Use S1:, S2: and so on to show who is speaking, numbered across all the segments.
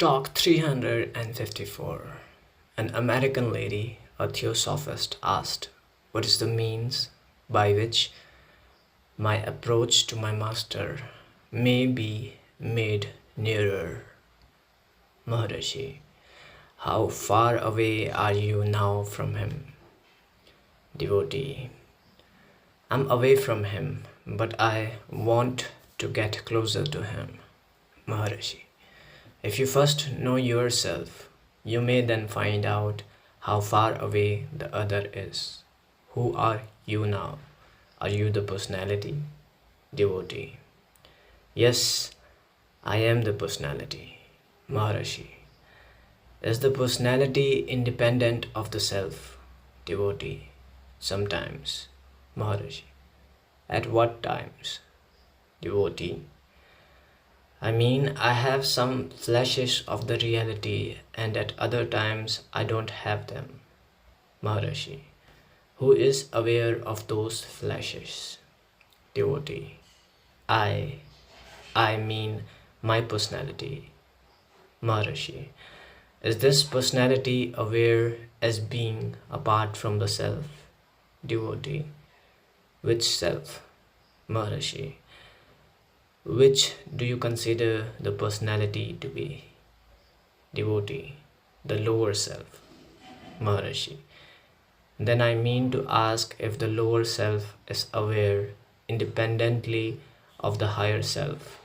S1: Talk 354. An American lady, a theosophist, asked, "What is the means by which my approach to my master may be made nearer?" Maharishi, how far away are you now from him? Devotee, I'm away from him, but I want to get closer to him. Maharishi, if you first know yourself, you may then find out how far away the other is. Who are you now? Are you the personality? Devotee, yes, I am the personality. Maharishi, is the personality independent of the self? Devotee, sometimes. Maharishi, at what times? Devotee, I have some flashes of the reality, and at other times I don't have them. Maharishi, who is aware of those flashes? Devotee, I, I mean my personality. Maharishi, is this personality aware as being apart from the self? Devotee, which self? Maharishi, which do you consider the personality to be? Devotee, the lower self. Maharishi, then I mean to ask if the lower self is aware independently of the higher self.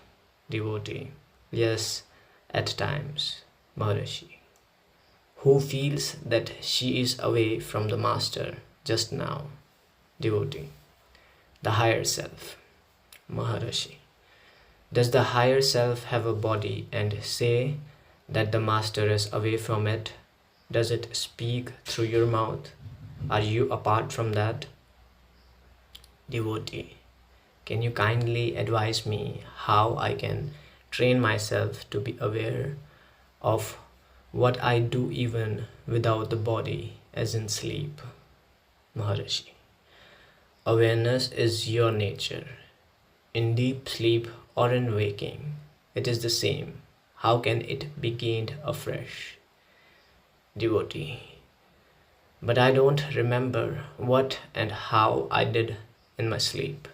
S1: Devotee, yes, at times. Maharishi, who feels that she is away from the master just now? Devotee, the higher self. Maharishi, does the higher self have a body and say that the master is away from it? Does it speak through your mouth? Are you apart from that? Devotee, can you kindly advise me how I can train myself to be aware of what I do even without the body, as in sleep? Maharishi, awareness is your nature. In deep sleep or in waking, it is the same. How can it be gained afresh? Devotee, but I don't remember what and how I did in my sleep.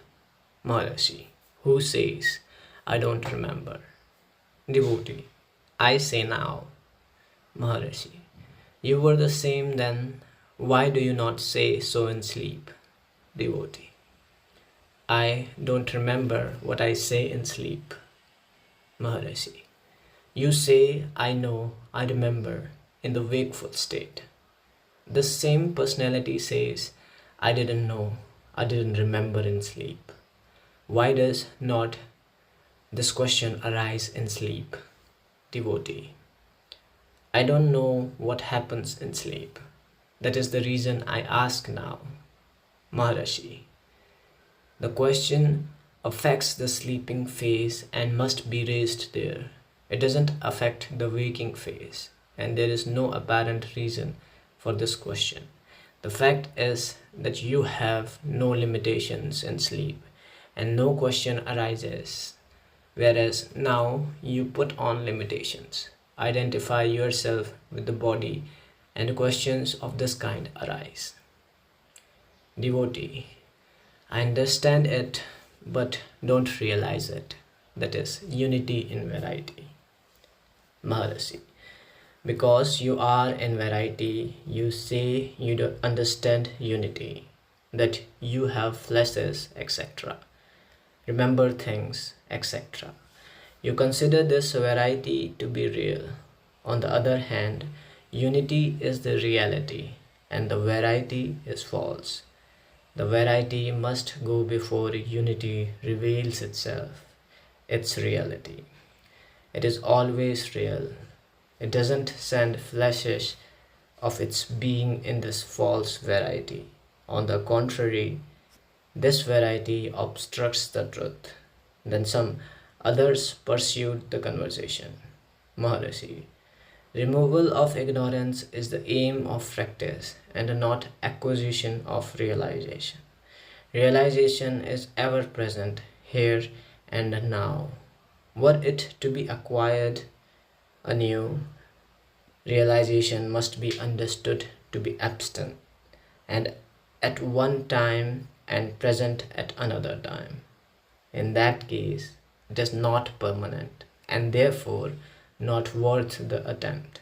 S1: Maharishi, who says I don't remember? Devotee, I say now. Maharishi, you were the same then. Why do you not say so in sleep? Devotee, I don't remember what I say in sleep. Maharishi, you say I know, I remember in the wakeful state. The same personality says I didn't know, I didn't remember in sleep. Why does not this question arise in sleep? Devotee, I don't know what happens in sleep. That is the reason I ask now. Maharishi, the question affects the sleeping phase and must be raised there. It doesn't affect the waking phase, and there is no apparent reason for this question. The fact is that you have no limitations in sleep, and no question arises. Whereas now you put on limitations, identify yourself with the body, and questions of this kind arise. Devotee, I understand it, but don't realize it. That is unity in variety. Maharishi, because you are in variety, you say you don't understand unity, that you have flashes, etc. Remember things, etc. You consider this variety to be real. On the other hand, unity is the reality, and the variety is false. The variety must go before unity reveals itself, its reality. It is always real. It doesn't send flashes of its being in this false variety. On the contrary, this variety obstructs the truth. Then some others pursued the conversation. Maharishi, removal of ignorance is the aim of practice and not acquisition of realization. Realization is ever present here and now. Were it to be acquired, anew. Realization must be understood to be absent and at one time and present at another time. In that case, it is not permanent and therefore not worth the attempt.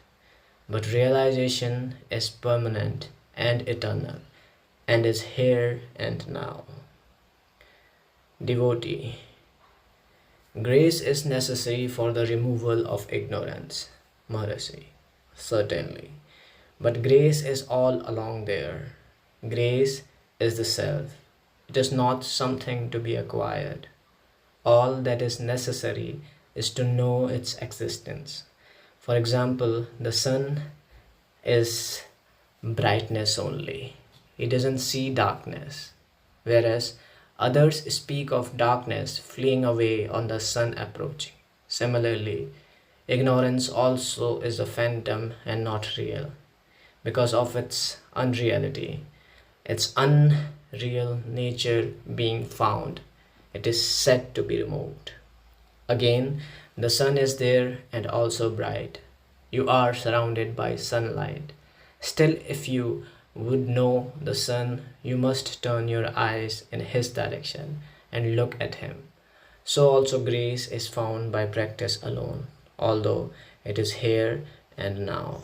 S1: But realization is permanent and eternal and is here and now. Devotee. Grace is necessary for the removal of ignorance. Maharishi. Certainly. But grace is all along there. Grace is the self. It is not something to be acquired. All that is necessary is to know its existence. For example, the sun is brightness only. He doesn't see darkness. Whereas others speak of darkness fleeing away on the sun approaching. Similarly, ignorance also is a phantom and not real because of its unreality, its unreal nature being found. It is said to be removed. Again, the sun is there and also bright. You are surrounded by sunlight. Still, if you would know the sun, you must turn your eyes in his direction and look at him. So also grace is found by practice alone, although it is here and now.